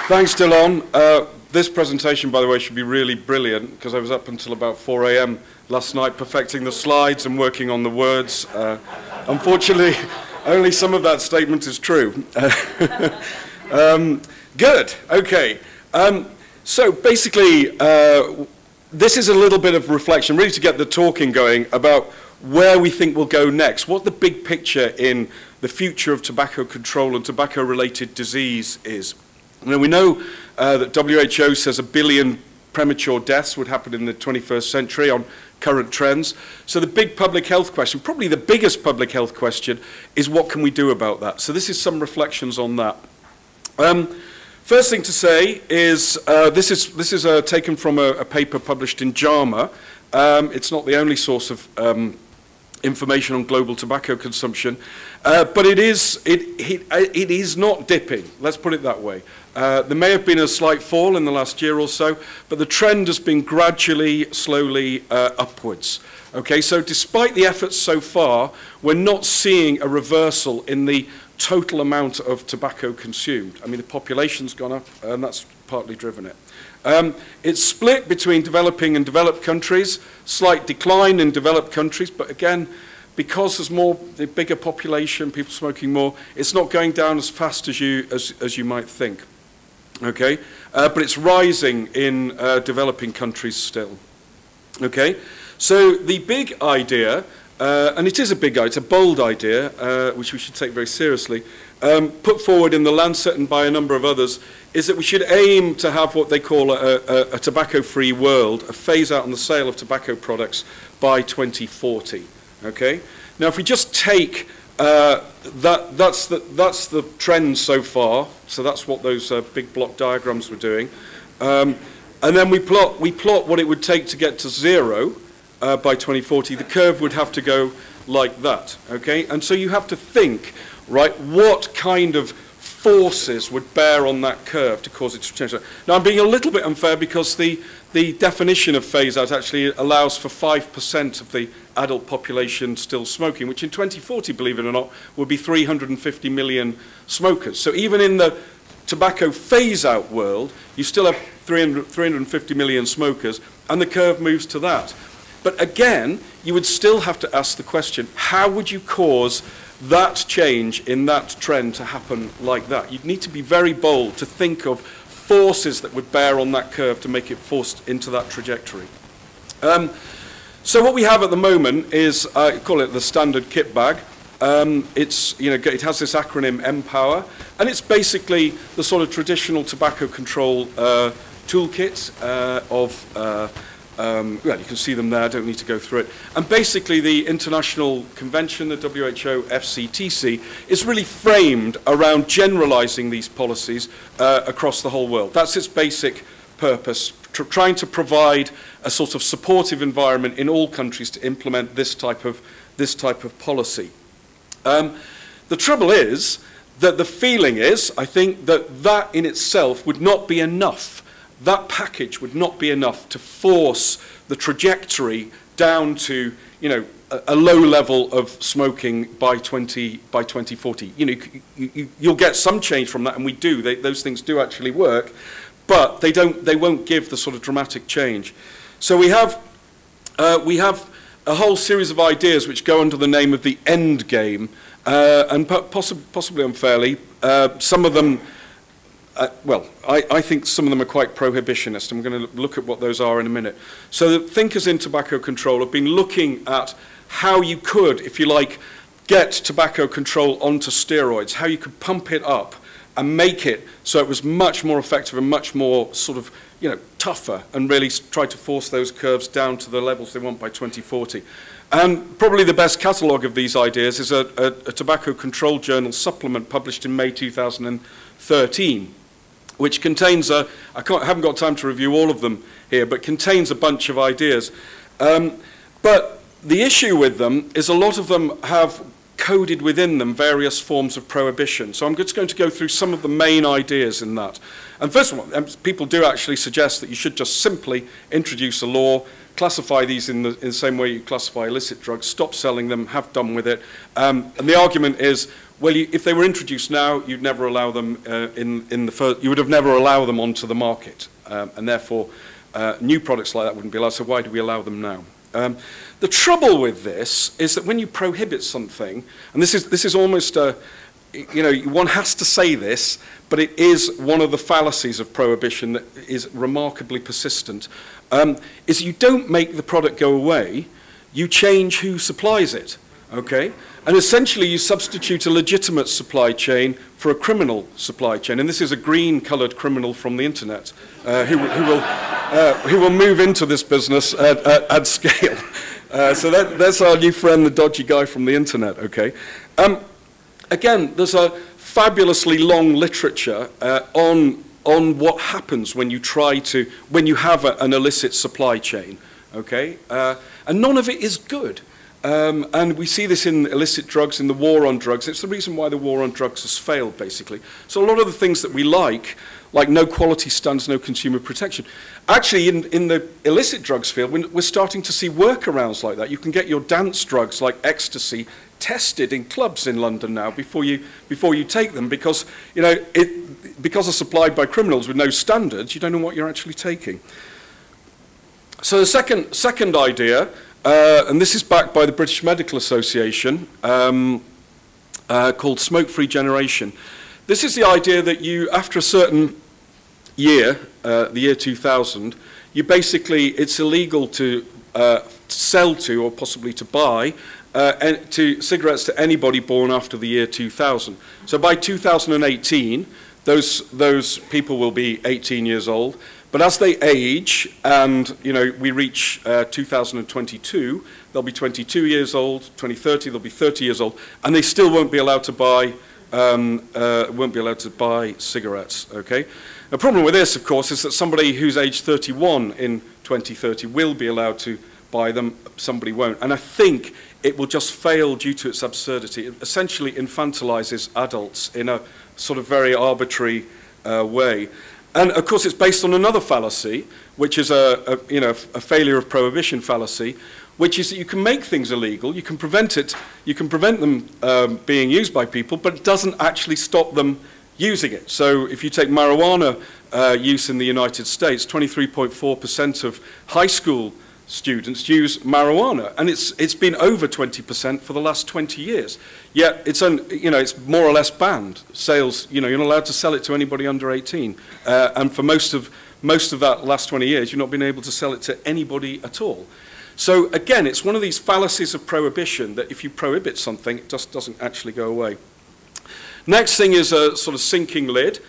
Thanks, Dylan. This presentation, by the way, should be really brilliant because I was up until about 4 a.m. last night perfecting the slides and working on the words. Unfortunately, only some of that statement is true. Good. Okay. So basically, this is a little bit of reflection, really to get the talking going about where we think we'll go next, what the big picture in the future of tobacco control and tobacco-related disease is. Now, we know that WHO says 1 billion premature deaths would happen in the 21st century on current trends. So the big public health question, probably the biggest public health question, is what can we do about that? So this is some reflections on that. First thing to say is this is taken from a paper published in JAMA. It's not the only source of information on global tobacco consumption, but it is not dipping. Let's put it that way. There may have been a slight fall in the last year or so, but the trend has been gradually, slowly upwards. Okay, so despite the efforts so far, we're not seeing a reversal in the total amount of tobacco consumed. I mean, the population's gone up, and that's partly driven it. It's split between developing and developed countries, slight decline in developed countries, but again, because there's the bigger population, people smoking more, it's not going down as fast as you might think. Okay, but it's rising in developing countries still. Okay, so the big idea, and it is a big idea, it's a bold idea, which we should take very seriously, put forward in the Lancet and by a number of others, is that we should aim to have what they call a tobacco-free world, a phase-out on the sale of tobacco products by 2040. Okay? Now, if we just take that's the trend so far, so that's what those big block diagrams were doing, and then we plot what it would take to get to zero by 2040. The curve would have to go like that. Okay? And so you have to think, right, what kind of forces would bear on that curve to cause it to change. Now, I'm being a little bit unfair because the definition of phase-out actually allows for 5% of the adult population still smoking, which in 2040, believe it or not, will be 350 million smokers. So even in the tobacco phase-out world, you still have 350 million smokers, and the curve moves to that. But again, you would still have to ask the question, how would you cause that change in that trend to happen like that? You'd need to be very bold to think of forces that would bear on that curve to make it forced into that trajectory. So what we have at the moment is, I call it the standard kit bag. It has this acronym MPOWER, and it's basically the sort of traditional tobacco control toolkit well, you can see them there, I don't need to go through it. And basically the international convention, the WHO FCTC, is really framed around generalizing these policies across the whole world. That's its basic purpose, trying to provide a sort of supportive environment in all countries to implement this type of policy. The trouble is that the feeling is, I think, that in itself would not be enough. That package would not be enough to force the trajectory down to, you know, a low level of smoking by 2040. You know, you'll get some change from that, and we do. Those things do actually work, but they won't give the sort of dramatic change. So we have a whole series of ideas which go under the name of the Endgame, and possibly unfairly, some of them. Well, I think some of them are quite prohibitionist, and we're going to look at what those are in a minute. So the thinkers in tobacco control have been looking at how you could, if you like, get tobacco control onto steroids, how you could pump it up and make it so it was much more effective and much more sort of, you know, tougher, and really try to force those curves down to the levels they want by 2040. And probably the best catalogue of these ideas is a Tobacco Control Journal supplement published in May 2013. Which contains I haven't got time to review all of them here, but contains a bunch of ideas. But the issue with them is a lot of them have coded within them various forms of prohibition. So I'm just going to go through some of the main ideas in that. And first of all, people do actually suggest that you should just simply introduce a law classify these in the same way you classify illicit drugs, stop selling them, have done with it. And the argument is, well, if they were introduced now, you'd never allow them you would have never allowed them onto the market, and therefore new products like that wouldn't be allowed. So why do we allow them now? The trouble with this is that when you prohibit something, and this is almost a, you know, one has to say this, but it is one of the fallacies of prohibition that is remarkably persistent, is you don't make the product go away, you change who supplies it, okay? And essentially you substitute a legitimate supply chain for a criminal supply chain. And this is a green-coloured criminal from the internet who will move into this business at scale. So that's our new friend, the dodgy guy from the internet, okay? Again, there's a fabulously long literature on what happens when you have an illicit supply chain, okay? And none of it is good. And we see this in illicit drugs, in the war on drugs. It's the reason why the war on drugs has failed, basically. So a lot of the things that we like no quality standards, no consumer protection. Actually, in the illicit drugs field, we're starting to see workarounds like that. You can get your dance drugs like ecstasy tested in clubs in London now before you take them, because, you know, because they're supplied by criminals with no standards, you don't know what you're actually taking. So the second idea, and this is backed by the British Medical Association, called smoke-free generation. This is the idea that you, after a certain year, the year 2000, it's illegal to sell to or possibly to buy cigarettes to anybody born after the year 2000. So by 2018, those people will be 18 years old. But as they age, and you know, we reach 2022, they'll be 22 years old. 2030, they'll be 30 years old, and they still won't be allowed to buy cigarettes. Okay. The problem with this, of course, is that somebody who's age 31 in 2030 will be allowed to buy them. Somebody won't, and I think it will just fail due to its absurdity. It essentially infantilizes adults in a sort of very arbitrary way. And of course, it's based on another fallacy, which is a failure of prohibition fallacy, which is that you can make things illegal, you can prevent them being used by people, but it doesn't actually stop them using it. So if you take marijuana use in the United States, 23.4% of high school students use marijuana, and it's been over 20% for the last 20 years. Yet it's more or less banned. Sales, you're not allowed to sell it to anybody under 18, and for most of that last 20 years, you've not been able to sell it to anybody at all. So again, it's one of these fallacies of prohibition that if you prohibit something, it just doesn't actually go away. Next thing is a sort of sinking lid.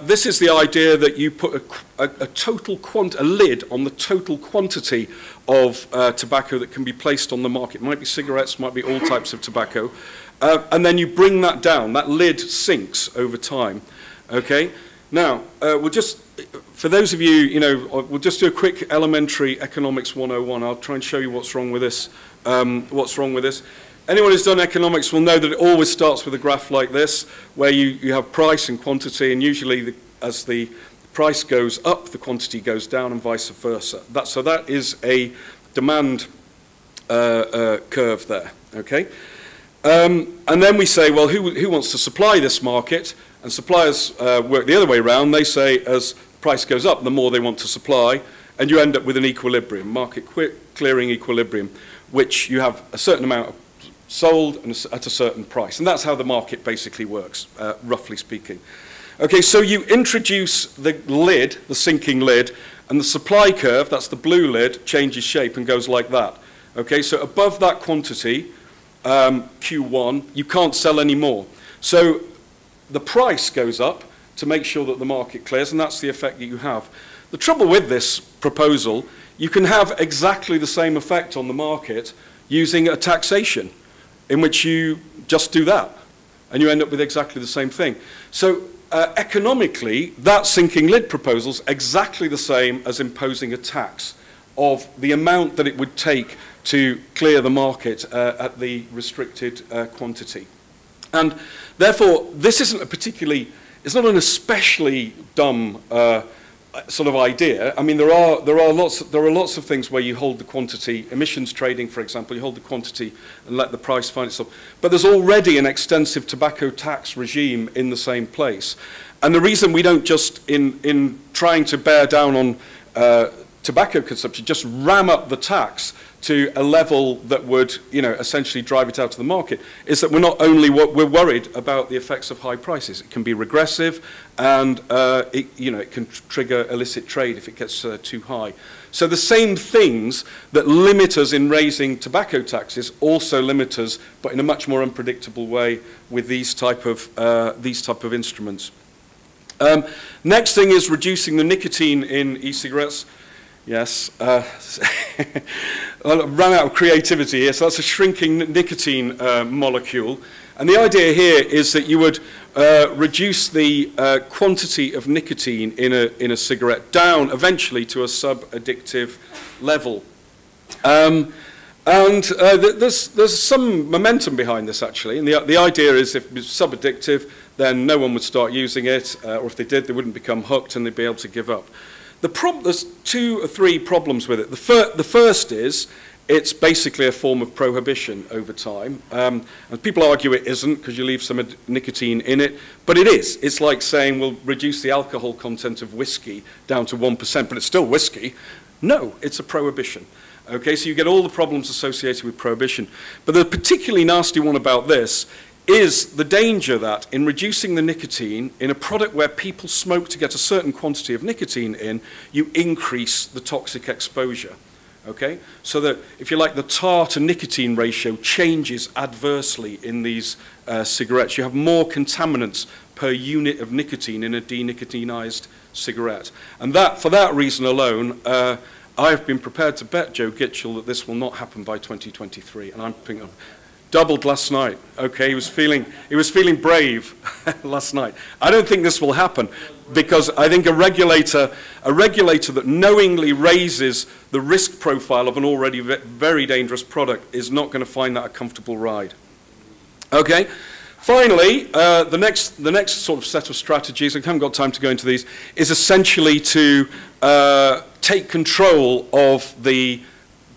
This is the idea that you put a lid on the total quantity of tobacco that can be placed on the market. It might be cigarettes, might be all types of tobacco. And then you bring that down. That lid sinks over time. Okay? Now, for those of you, we'll just do a quick elementary economics 101. I'll try and show you what's wrong with this. Anyone who's done economics will know that it always starts with a graph like this, where you have price and quantity, and usually as the price goes up, the quantity goes down, and vice versa. So that is a demand curve there, okay? And then we say, well, who wants to supply this market? And suppliers work the other way around. They say as price goes up, the more they want to supply, and you end up with an equilibrium, market clearing equilibrium, which you have a certain amount of sold at a certain price. And that's how the market basically works, roughly speaking. Okay, so you introduce the lid, the sinking lid, and the supply curve, that's the blue lid, changes shape and goes like that. Okay, so above that quantity, Q1, you can't sell any more. So the price goes up to make sure that the market clears, and that's the effect that you have. The trouble with this proposal, you can have exactly the same effect on the market using a taxation, in which you just do that, and you end up with exactly the same thing. So economically, that sinking lid proposal is exactly the same as imposing a tax of the amount that it would take to clear the market at the restricted quantity. And therefore, this isn't it's not an especially dumb sort of idea. I mean, there are lots of things where you hold the quantity, emissions trading, for example, you hold the quantity and let the price find itself. But there's already an extensive tobacco tax regime in the same place. And the reason we don't just, in trying to bear down on tobacco consumption, just ram up the tax to a level that would, essentially drive it out of the market, is that we're worried about the effects of high prices. It can be regressive, and it can trigger illicit trade if it gets too high. So the same things that limit us in raising tobacco taxes also limit us, but in a much more unpredictable way with these type of instruments. Next thing is reducing the nicotine in e-cigarettes. Yes, I ran out of creativity here, so that's a shrinking nicotine molecule. And the idea here is that you would reduce the quantity of nicotine in a cigarette down eventually to a sub-addictive level. There's some momentum behind this, actually. And the idea is if it's sub-addictive, then no one would start using it, or if they did, they wouldn't become hooked and they'd be able to give up. There's 2 or 3 problems with it. The first is it's basically a form of prohibition over time. And people argue it isn't because you leave some nicotine in it, but it is. It's like saying we'll reduce the alcohol content of whiskey down to 1%, but it's still whiskey. No, it's a prohibition. Okay, so you get all the problems associated with prohibition. But the particularly nasty one about this is the danger that in reducing the nicotine in a product where people smoke to get a certain quantity of nicotine in, you increase the toxic exposure. Okay? So that, if you like, the tar to nicotine ratio changes adversely in these cigarettes. You have more contaminants per unit of nicotine in a denicotinized cigarette. And for that reason alone, I've been prepared to bet Joe Gitchell that this will not happen by 2023. And I'm thinking, doubled last night. Okay, he was feeling brave last night. I don't think this will happen because I think a regulator that knowingly raises the risk profile of an already very dangerous product is not going to find that a comfortable ride. Okay. Finally, the next sort of set of strategies, I haven't got time to go into these, is essentially to take control of the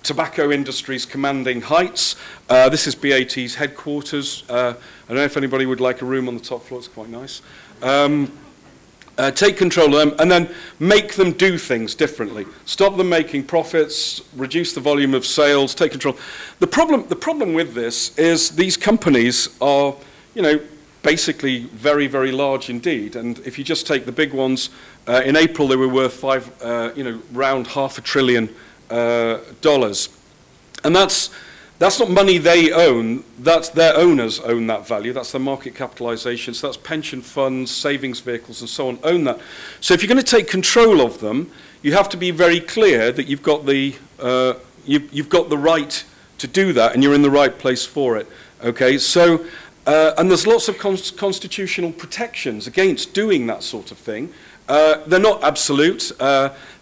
tobacco industry's commanding heights. This is BAT's headquarters. I don't know if anybody would like a room on the top floor. It's quite nice. Take control of them and then make them do things differently. Stop them making profits, reduce the volume of sales, take control. The problem with this is these companies are, basically very, very large indeed. And if you just take the big ones, in April they were worth around $500 billion. And that's not money they own, that's their owners own that value, that's their market capitalization, so that's pension funds, savings vehicles and so on own that. So if you're going to take control of them, you have to be very clear that you've got the right to do that and you're in the right place for it. Okay, so and there's lots of constitutional protections against doing that sort of thing. They're not absolute.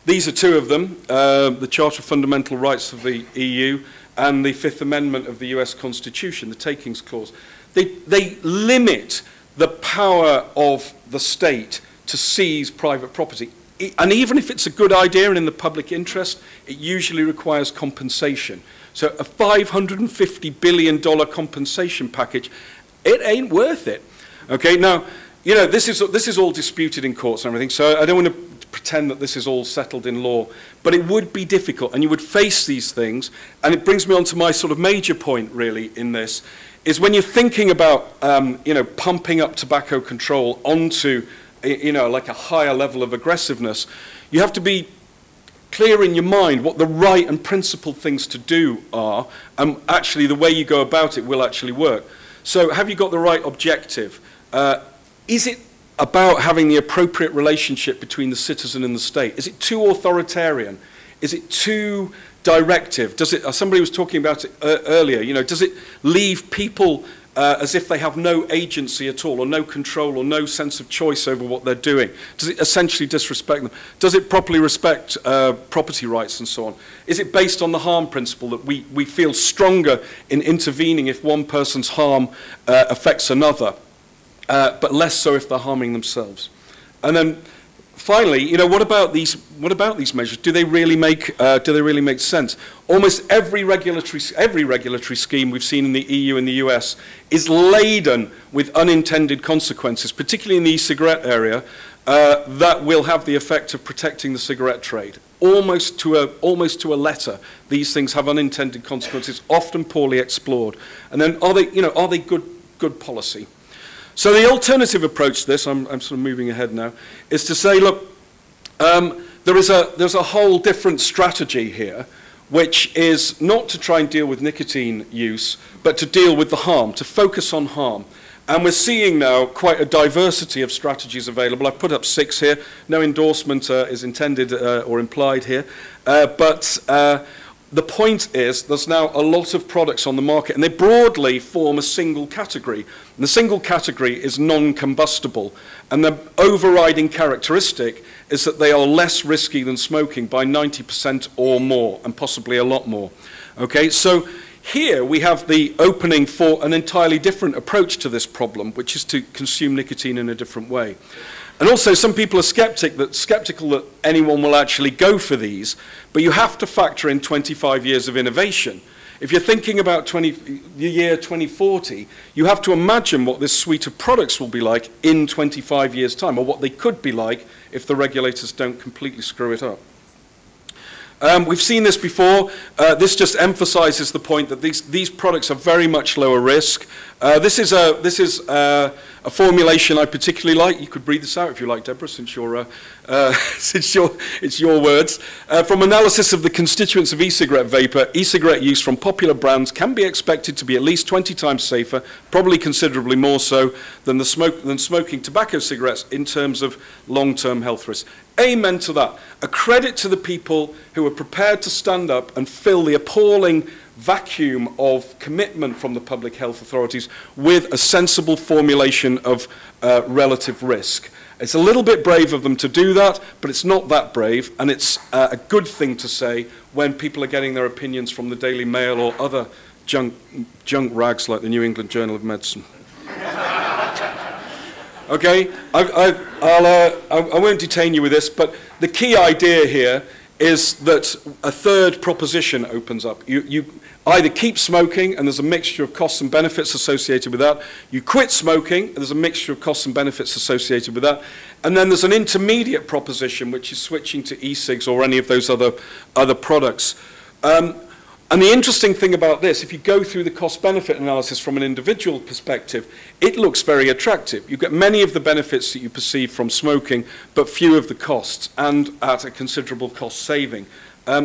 These are 2 of them, the Charter of Fundamental Rights of the EU and the 5th Amendment of the US Constitution, the Takings Clause. They limit the power of the state to seize private property. And even if it's a good idea and in the public interest, it usually requires compensation. So a $550 billion compensation package, it ain't worth it. Okay, now, this is all disputed in courts and everything, so I don't want to pretend that this is all settled in law, but it would be difficult, and you would face these things, and it brings me on to my sort of major point, really, in this, is when you're thinking about, pumping up tobacco control onto, like a higher level of aggressiveness, you have to be clear in your mind what the right and principled things to do are, and actually the way you go about it will actually work. So have you got the right objective? Is it about having the appropriate relationship between the citizen and the state? Is it too authoritarian? Is it too directive? Does it, somebody was talking about it earlier, does it leave people as if they have no agency at all, or no control, or no sense of choice over what they're doing? Does it essentially disrespect them? Does it properly respect property rights and so on? Is it based on the harm principle that we feel stronger in intervening if one person's harm affects another, but less so if they're harming themselves? And then finally, you know, what about these measures? Do they really make sense? Almost every regulatory scheme we've seen in the EU and the US is laden with unintended consequences, particularly in the e-cigarette area, that will have the effect of protecting the cigarette trade. Almost to a letter, these things have unintended consequences, often poorly explored. And then are they good policy? So the alternative approach to this, I'm sort of moving ahead now, is to say, look, there's a whole different strategy here, which is not to try and deal with nicotine use, but to deal with the harm, to focus on harm. And we're seeing now quite a diversity of strategies available. I've put up 6 here. No endorsement is intended or implied here. But the point is there's now a lot of products on the market, and they broadly form a single category. And the single category is non-combustible. And the overriding characteristic is that they are less risky than smoking by 90% or more, and possibly a lot more. Okay, so here we have the opening for an entirely different approach to this problem, which is to consume nicotine in a different way. And also some people are skeptical that anyone will actually go for these, but you have to factor in 25 years of innovation. If you're thinking about the year 2040, you have to imagine what this suite of products will be like in 25 years' time, or what they could be like if the regulators don't completely screw it up. We've seen this before. This just emphasizes the point that these products are very much lower risk. This is a formulation I particularly like. You could breathe this out if you like, Deborah, since it's your words. From analysis of the constituents of e-cigarette vapor, e-cigarette use from popular brands can be expected to be at least 20 times safer, probably considerably more so than smoking tobacco cigarettes in terms of long-term health risks. Amen to that. A credit to the people who are prepared to stand up and fill the appalling vacuum of commitment from the public health authorities with a sensible formulation of relative risk. It's a little bit brave of them to do that, but it's not that brave, and it's a good thing to say when people are getting their opinions from the Daily Mail or other junk rags like the New England Journal of Medicine. Okay, I won't detain you with this, but the key idea here is that a third proposition opens up. You either keep smoking, and there's a mixture of costs and benefits associated with that. You quit smoking, and there's a mixture of costs and benefits associated with that. And then there's an intermediate proposition, which is switching to e-cigs or any of those other products. And the interesting thing about this, if you go through the cost-benefit analysis from an individual perspective, it looks very attractive. You get many of the benefits that you perceive from smoking, but few of the costs, and at a considerable cost saving.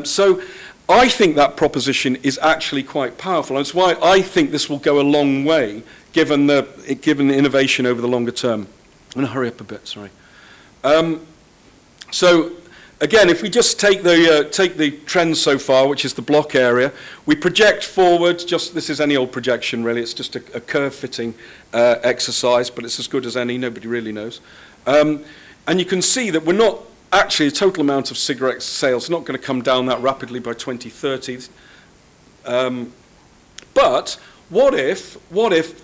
So I think that proposition is actually quite powerful. And it's why I think this will go a long way, given the innovation over the longer term. I'm going to hurry up a bit, sorry. So again, if we just take the trends so far, which is the block area, we project forward, this is any old projection really, it's just a curve-fitting exercise, but it's as good as any, nobody really knows. And you can see that we're not, actually the total amount of cigarette sales is not going to come down that rapidly by 2030. But what if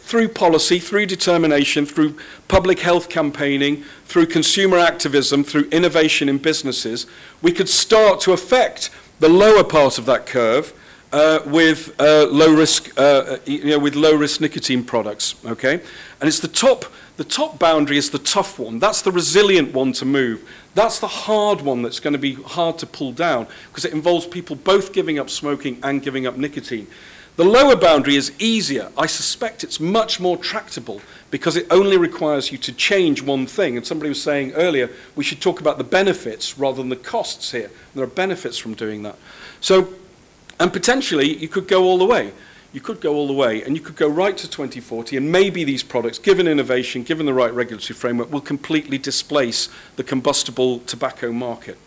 through policy, through determination, through public health campaigning, through consumer activism, through innovation in businesses, we could start to affect the lower part of that curve with low risk nicotine products, okay? And it's the top boundary is the tough one. That's the resilient one to move. That's the hard one that's going to be hard to pull down because it involves people both giving up smoking and giving up nicotine. The lower boundary is easier. I suspect it's much more tractable because it only requires you to change one thing. And somebody was saying earlier, we should talk about the benefits rather than the costs here. There are benefits from doing that. So, and potentially you could go all the way. You could go all the way and you could go right to 2040 and maybe these products, given innovation, given the right regulatory framework, will completely displace the combustible tobacco market.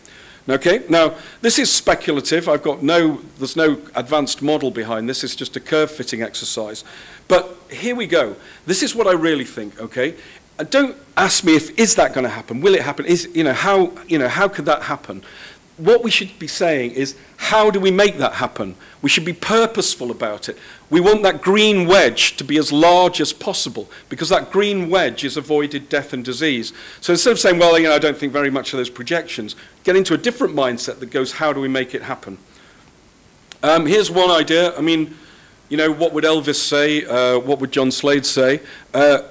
Okay, now this is speculative. There's no advanced model behind this. It's just a curve-fitting exercise. But here we go. This is what I really think. Okay, and don't ask me is that going to happen? Will it happen? How could that happen? what we should be saying is, how do we make that happen? We should be purposeful about it. We want that green wedge to be as large as possible, because that green wedge is avoided death and disease. So instead of saying, well, I don't think very much of those projections, get into a different mindset that goes, how do we make it happen? Here's one idea. I mean, what would Elvis say? What would John Slade say?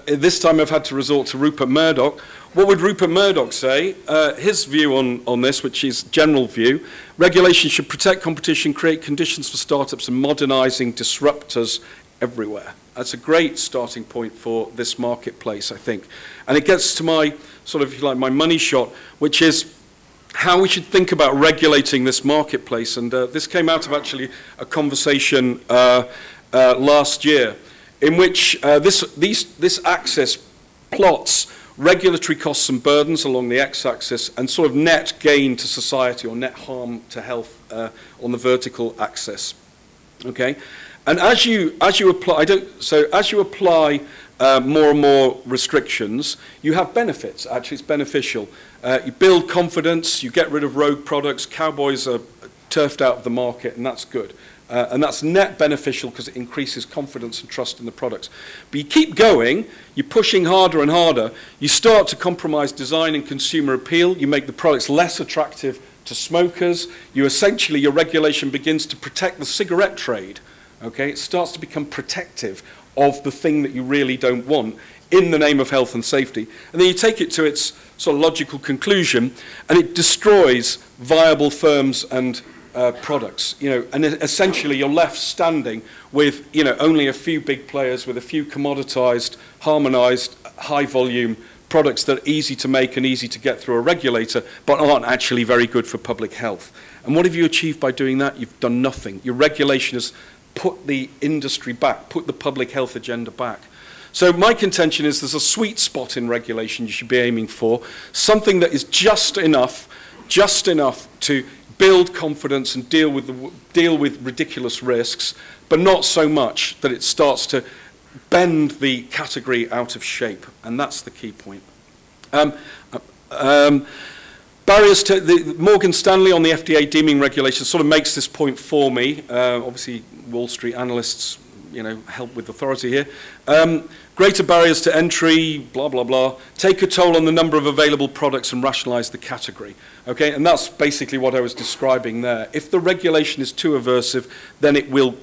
This time I've had to resort to Rupert Murdoch. What would Rupert Murdoch say? His view on this, which is general view, regulation should protect competition, create conditions for startups, and modernizing disruptors everywhere. That's a great starting point for this marketplace, I think. And it gets to my, sort of, if you like, my money shot, which is how we should think about regulating this marketplace. And this came out of actually a conversation last year, in which this axis plots regulatory costs and burdens along the x-axis and sort of net gain to society or net harm to health on the vertical axis. Okay, and as you apply, more and more restrictions, you have benefits. Actually, it's beneficial. You build confidence. You get rid of rogue products. Cowboys are turfed out of the market, and that's good. And that's net beneficial because it increases confidence and trust in the products. But you keep going, you're pushing harder and harder, you start to compromise design and consumer appeal, you make the products less attractive to smokers, your regulation begins to protect the cigarette trade. Okay? It starts to become protective of the thing that you really don't want in the name of health and safety. And then you take it to its sort of logical conclusion, and it destroys viable firms and products, and essentially you're left standing with, only a few big players with a few commoditized, harmonized, high-volume products that are easy to make and easy to get through a regulator, but aren't actually very good for public health. And what have you achieved by doing that? You've done nothing. Your regulation has put the industry back, put the public health agenda back. So my contention is there's a sweet spot in regulation you should be aiming for, something that is just enough to build confidence and deal with ridiculous risks, but not so much that it starts to bend the category out of shape, and that's the key point. Barriers to Morgan Stanley on the FDA deeming regulation sort of makes this point for me. Obviously, Wall Street analysts, help with authority here. Greater barriers to entry, blah, blah, blah, take a toll on the number of available products and rationalize the category. Okay, and that's basically what I was describing there. If the regulation is too aversive, then it will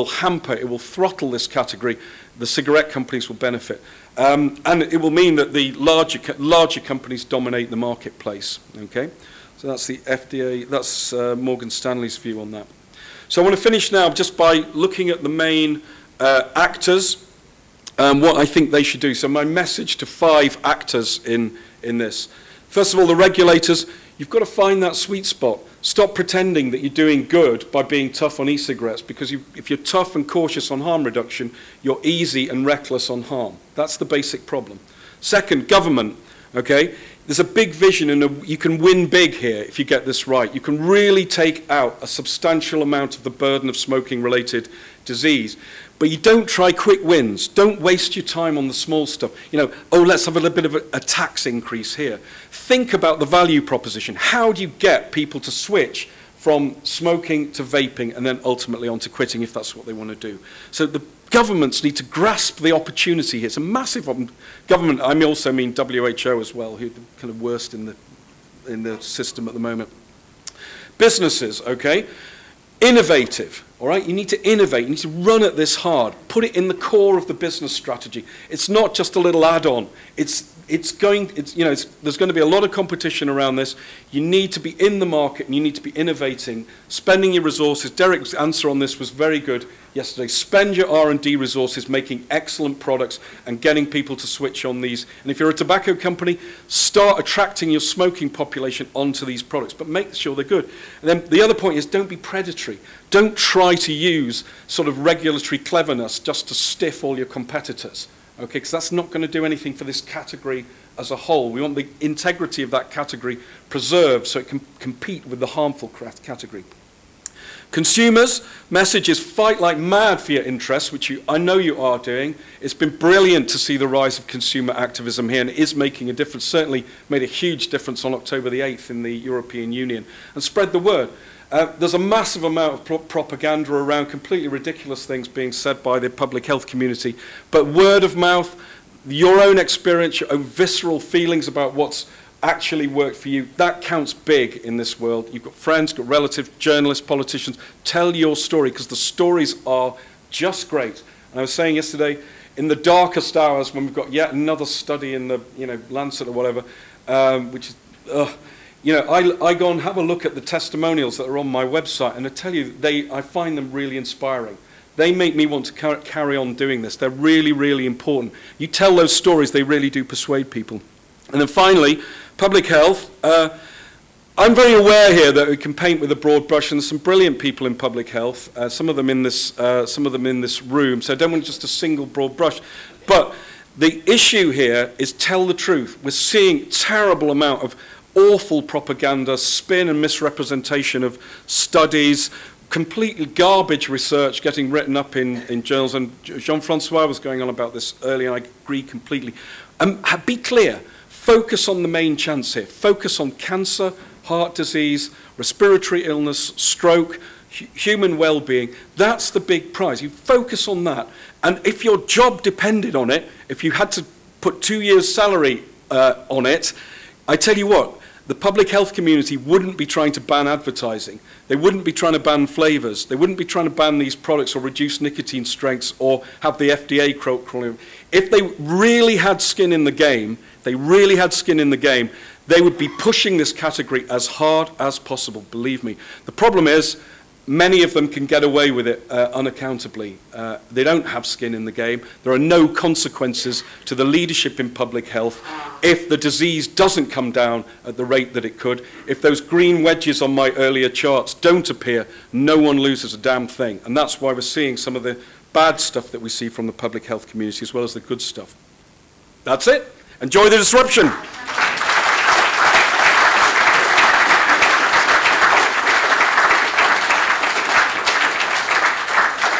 hamper, it will throttle this category. The cigarette companies will benefit. And it will mean that the larger companies dominate the marketplace. Okay, so that's the FDA, that's Morgan Stanley's view on that. So I want to finish now just by looking at the main actors, what I think they should do. So my message to 5 actors in this. First of all, the regulators, you've got to find that sweet spot. Stop pretending that you're doing good by being tough on e-cigarettes, because if you're tough and cautious on harm reduction, you're easy and reckless on harm. That's the basic problem. Second, government. Okay? There's a big vision, and you can win big here if you get this right. You can really take out a substantial amount of the burden of smoking-related disease. But you don't try quick wins. Don't waste your time on the small stuff. Let's have a little bit of a tax increase here. Think about the value proposition. How do you get people to switch from smoking to vaping and then ultimately on to quitting if that's what they want to do? So the governments need to grasp the opportunity here. It's a massive government. I also mean WHO as well, who are kind of worst in the system at the moment. Businesses, okay? Innovative, all right? You need to innovate. You need to run at this hard. Put it in the core of the business strategy. It's not just a little add-on. There's going to be a lot of competition around this. You need to be in the market and you need to be innovating, spending your resources. Derek's answer on this was very good yesterday. Spend your R&D resources making excellent products and getting people to switch on these. And if you're a tobacco company, start attracting your smoking population onto these products, but make sure they're good. And then the other point is, don't be predatory. Don't try to use sort of regulatory cleverness just to stiff all your competitors. Okay, because that's not going to do anything for this category as a whole. We want the integrity of that category preserved so it can compete with the harmful category. Consumers, message is fight like mad for your interests, which I know you are doing. It's been brilliant to see the rise of consumer activism here, and it is making a difference, certainly made a huge difference on October the 8th in the European Union. And spread the word. There's a massive amount of propaganda around, completely ridiculous things being said by the public health community, but word of mouth, your own experience, your own visceral feelings about what's actually worked for you, that counts big in this world. You've got friends, got relatives, journalists, politicians. Tell your story, because the stories are just great. And I was saying yesterday, in the darkest hours, when we've got yet another study in the Lancet or whatever, which is, I go and have a look at the testimonials that are on my website, and I tell you, I find them really inspiring. They make me want to carry on doing this. They're really, really important. You tell those stories, they really do persuade people. And then finally, public health. I'm very aware here that we can paint with a broad brush, and there's some brilliant people in public health, some of them in this room, so I don't want just a single broad brush. But the issue here is tell the truth. We're seeing a terrible amount of awful propaganda, spin and misrepresentation of studies, completely garbage research getting written up in journals, and Jean-Francois was going on about this earlier, and I agree completely. Be clear. Focus on the main chance here. Focus on cancer, heart disease, respiratory illness, stroke, human well-being. That's the big prize. You focus on that. And if your job depended on it, if you had to put 2 years' salary on it, I tell you what, the public health community wouldn't be trying to ban advertising. They wouldn't be trying to ban flavors. They wouldn't be trying to ban these products or reduce nicotine strengths or have the FDA crawling. If they really had skin in the game, they would be pushing this category as hard as possible, believe me. The problem is, many of them can get away with it unaccountably. They don't have skin in the game. There are no consequences to the leadership in public health if the disease doesn't come down at the rate that it could. If those green wedges on my earlier charts don't appear, no one loses a damn thing. And that's why we're seeing some of the bad stuff that we see from the public health community as well as the good stuff. That's it. Enjoy the disruption.